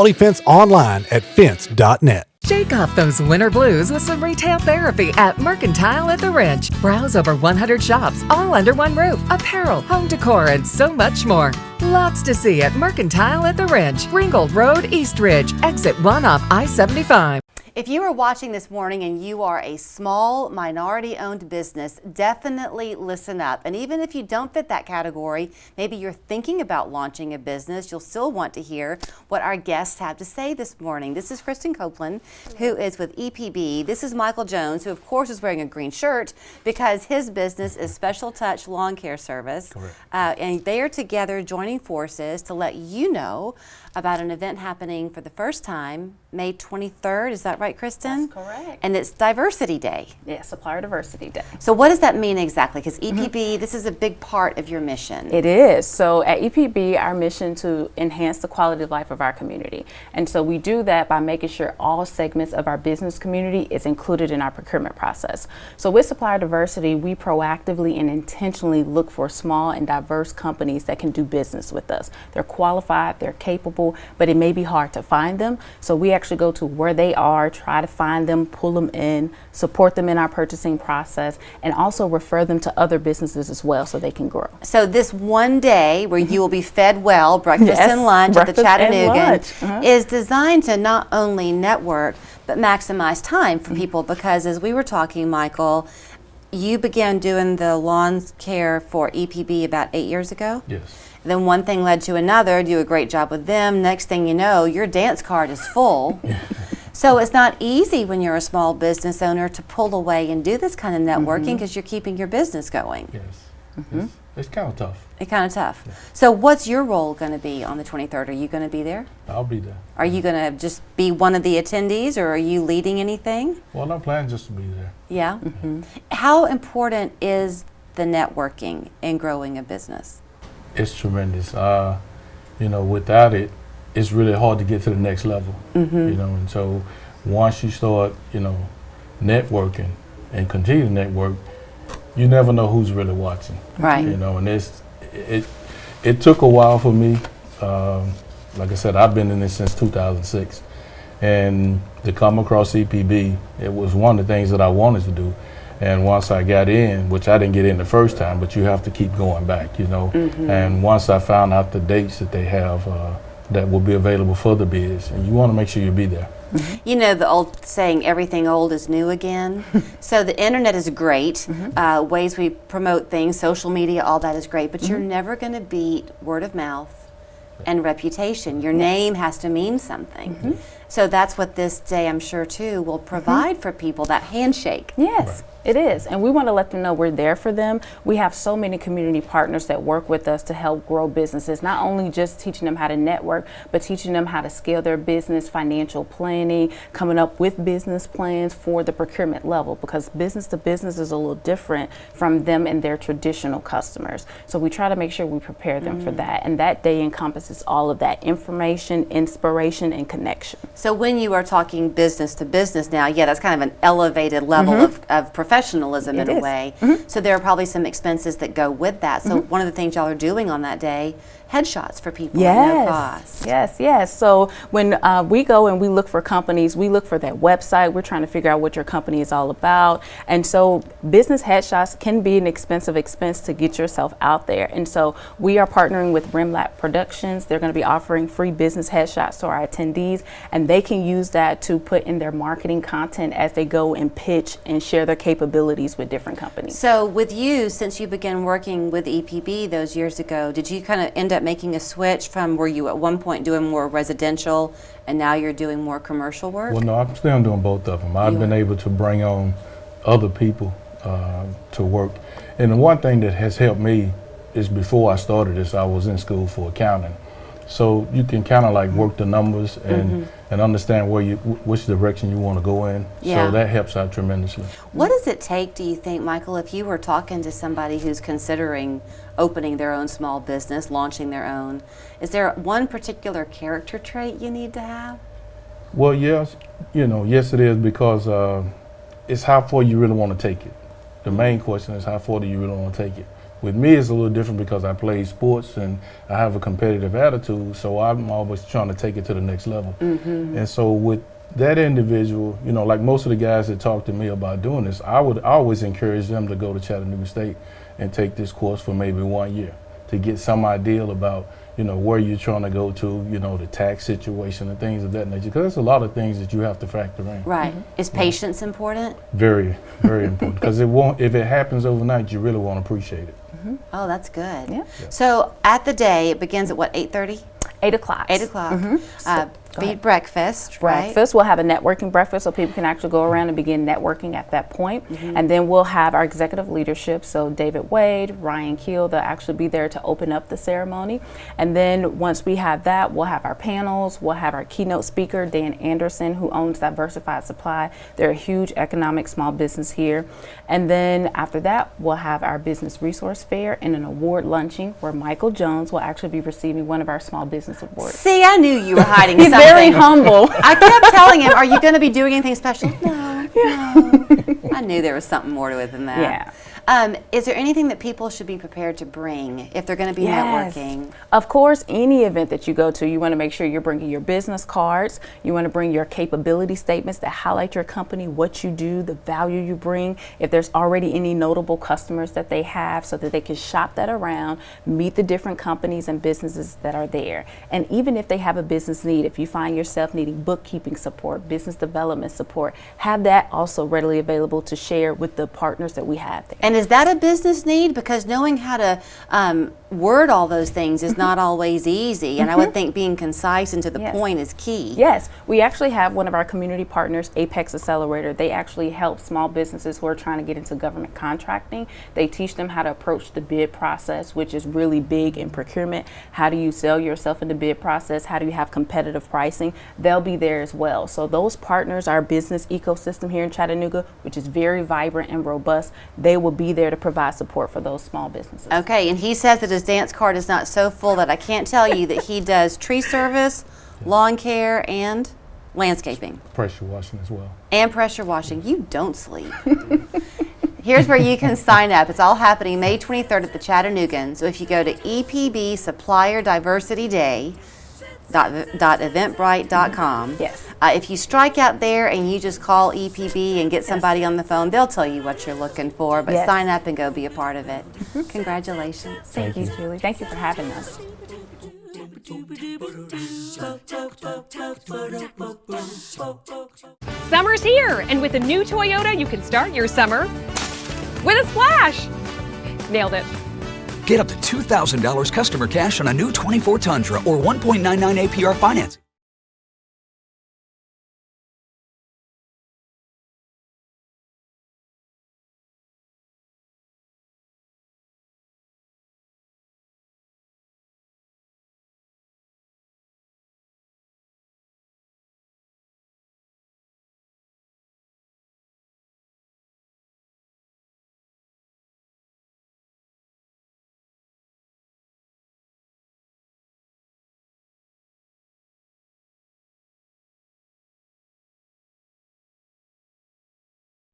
Quality Fence online at fence.net. Shake off those winter blues with some retail therapy at Mercantile at the Ridge. Browse over 100 shops, all under one roof. Apparel, home decor, and so much more. Lots to see at Mercantile at the Ridge. Ringgold Road, East Ridge. Exit 1 off I-75. If you are watching this morning and you are a small minority-owned business, definitely listen up. And even if you don't fit that category, maybe you're thinking about launching a business, you'll still want to hear what our guests have to say this morning. This is Kristen Copeland, who is with EPB. This is Michael Jones, who of course is wearing a green shirt because his business is Special Touch Lawn Care Service. Correct. And they are together joining forces to let you know about an event happening for the first time, May 23rd. Is that right, Kristen? That's correct. And it's Diversity Day. Yeah, Supplier Diversity Day. So what does that mean exactly? Because EPB, this is a big part of your mission. It is. So at EPB, our mission to enhance the quality of life of our community. And so we do that by making sure all segments of our business community is included in our procurement process. So with Supplier Diversity, we proactively and intentionally look for small and diverse companies that can do business with us. They're qualified, they're capable, but it may be hard to find them. So we actually go to where they are, try to find them, pull them in, support them in our purchasing process, and also refer them to other businesses as well so they can grow. So this one day where you will be fed well, breakfast and lunch at the Chattanoogan, is designed to not only network, but maximize time for people, because as we were talking, Michael, you began doing the lawn care for EPB about 8 years ago? Yes. Then one thing led to another, do a great job with them. Next thing you know, your dance card is full. So it's not easy when you're a small business owner to pull away and do this kind of networking because you're keeping your business going. Yes. It's kind of tough. It's kind of tough. Yeah. So what's your role going to be on the 23rd? Are you going to be there? I'll be there. Are you going to just be one of the attendees, or are you leading anything? Well, I'm planning just to be there. Yeah? How important is the networking in growing a business? It's tremendous. You know, without it, it's really hard to get to the next level. You know, and so once you start, you know, networking and continue to network, you never know who's really watching. Right. You know, and it took a while for me. Like I said, I've been in this since 2006, and to come across EPB, it was one of the things that I wanted to do. And once I got in, which I didn't get in the first time, but you have to keep going back, you know. And once I found out the dates that they have that will be available for the bids, and you want to make sure you be there. You know the old saying, everything old is new again. So the internet is great. Ways we promote things, social media, all that is great. But you're never going to beat word of mouth and reputation. Your name has to mean something. So that's what this day, I'm sure, too, will provide for people, that handshake. Yes. It is, and we want to let them know we're there for them. We have so many community partners that work with us to help grow businesses, not only just teaching them how to network, but teaching them how to scale their business, financial planning, coming up with business plans for the procurement level, because business to business is a little different from them and their traditional customers. So we try to make sure we prepare them for that, and that day encompasses all of that information, inspiration, and connection. So when you are talking business to business now, yeah, that's kind of an elevated level of professionalism in a way. So there are probably some expenses that go with that. So one of the things y'all are doing on that day, headshots for people at no cost. Yes. So when we go and we look for companies, we look for their website. We're trying to figure out what your company is all about. And so business headshots can be an expensive expense to get yourself out there. And so we are partnering with Rimlap Productions. They're going to be offering free business headshots to our attendees, and they can use that to put in their marketing content as they go and pitch and share their capabilities with different companies. So with you, since you began working with EPB those years ago, did you kind of end up making a switch from, were you at one point doing more residential and now you're doing more commercial work? Well, no, I'm still doing both of them. I've been able to bring on other people to work. And the one thing that has helped me is, before I started this, I was in school for accounting. So you can kind of like work the numbers and understand which direction you want to go in. Yeah. So that helps out tremendously. What does it take, do you think, Michael, if you were talking to somebody who's considering opening their own small business, launching their own, is there one particular character trait you need to have? Well, yes, yes it is, because it's how far you really want to take it. The main question is, how far do you really want to take it? With me, it's a little different because I play sports and I have a competitive attitude, so I'm always trying to take it to the next level. And so with that individual, you know, like most of the guys that talk to me about doing this, I would always encourage them to go to Chattanooga State and take this course for maybe 1 year to get some idea about, you know, where you're trying to go to, you know, the tax situation and things of that nature, because there's a lot of things that you have to factor in. Right. Is patience important? Very, very important, because if it happens overnight, you really won't appreciate it. Oh, that's good. Yeah. So at the day, it begins at what, 8:30? 8 o'clock. 8 o'clock. Go ahead. Breakfast, right? Breakfast. We'll have a networking breakfast so people can actually go around and begin networking at that point. And then we'll have our executive leadership. So David Wade, Ryan Keel, they'll actually be there to open up the ceremony. And then once we have that, we'll have our panels. We'll have our keynote speaker, Dan Anderson, who owns Diversified Supply. They're a huge economic small business here. And then after that, we'll have our business resource fair and an award luncheon where Michael Jones will actually be receiving one of our small business awards. See, I knew you were hiding He's something. very humble. I kept telling him, are you going to be doing anything special? No, no. I knew there was something more to it than that. Yeah. Is there anything that people should be prepared to bring if they're going to be networking? Of course, any event that you go to, you want to make sure you're bringing your business cards. You want to bring your capability statements that highlight your company, what you do, the value you bring. If there's already any notable customers that they have, so that they can shop that around, meet the different companies and businesses that are there. And even if they have a business need, if you find yourself needing bookkeeping support, business development support, have that also readily available to share with the partners that we have there. And is that a business need? Because knowing how to word all those things is not always easy. And I would think being concise and to the point is key. Yes, we actually have one of our community partners, Apex Accelerator. They actually help small businesses who are trying to get into government contracting. They teach them how to approach the bid process, which is really big in procurement. How do you sell yourself in the bid process? How do you have competitive pricing? They'll be there as well. So those partners, our business ecosystem here in Chattanooga, which is very vibrant and robust, they will be there to provide support for those small businesses. Okay, and he says that his dance card is not so full that I can't tell you that he does tree service, lawn care, and landscaping. Pressure washing as well. And pressure washing. You don't sleep. Here's where you can sign up. It's all happening May 23rd at the Chattanoogan. So if you go to EPB Supplier Diversity Day, .eventbrite.com. Yes. If you strike out there and you just call EPB and get somebody on the phone, they'll tell you what you're looking for. But sign up and go be a part of it. Congratulations. Thank you, Julie. Thank you for having us. Summer's here, and with a new Toyota, you can start your summer with a splash. Nailed it. Get up to $2,000 customer cash on a new 24 Tundra or 1.99 APR financing.